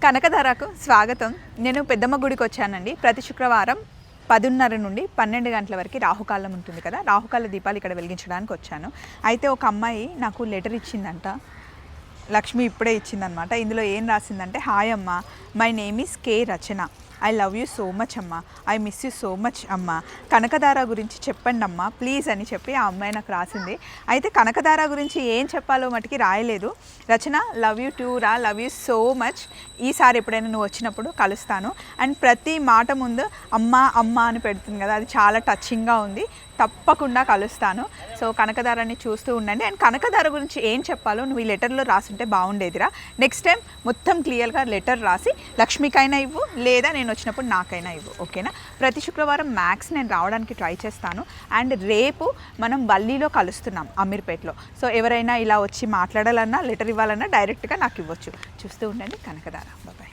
కనకధారకు స్వాగతం. నేను పెద్దమ్మ గుడికి వచ్చానండి. ప్రతి శుక్రవారం 10:30 నుండి 12 గంటల వరకు రాహుకాలం ఉంటుంది కదా, రాహుకాల దీపాలు ఇక్కడ వెలిగించడానికి వచ్చాను. అయితే ఒక అమ్మాయి నాకు లెటర్ ఇచ్చిందంట, లక్ష్మి ఇప్పుడే ఇచ్చిందనమాట. ఇందులో ఏం రాసిందంటే, హాయ్ అమ్మ, my name is K Rachana, I love you so much అమ్మ, I miss you so much అమ్మ, కనకధార గురించి చెప్పండి అమ్మ ప్లీజ్ అని చెప్పి ఆ అమ్మాయి నాకు రాసింది. అయితే కనకధార గురించి ఏం చెప్పాలో మటుకి రాయలేదు. రచన, లవ్ యూ టూ రా, లవ్ యూ సో మచ్, ఈసారి ఎప్పుడైనా నువ్వు వచ్చినప్పుడు కలుస్తాను. అండ్ ప్రతి మాట ముందు అమ్మ అమ్మ అని పెడుతుంది కదా, అది చాలా టచింగ్గా ఉంది. తప్పకుండా కలుస్తాను. సో కనకధారాన్ని చూస్తూ ఉండండి. అండ్ కనకధార గురించి ఏం చెప్పాలో నువ్వు ఈ లెటర్లో రాసుంటే బాగుండేదిరా. నెక్స్ట్ టైం మొత్తం క్లియర్గా లెటర్ రాసి లక్ష్మికైనా ఇవ్వు, లేదా నేను వచ్చినప్పుడు నాకైనా ఇవ్వు, ఓకేనా? ప్రతి శుక్రవారం మ్యాక్స్ నేను రావడానికి ట్రై చేస్తాను. అండ్ రేపు మనం వల్లీలో కలుస్తున్నాం, అమీర్పేట్లో. సో ఎవరైనా ఇలా వచ్చి మాట్లాడాలన్నా, లెటర్ ఇవ్వాలన్నా డైరెక్ట్గా నాకు ఇవ్వచ్చు. చూస్తూ ఉండండి కనకధార. బాయ్.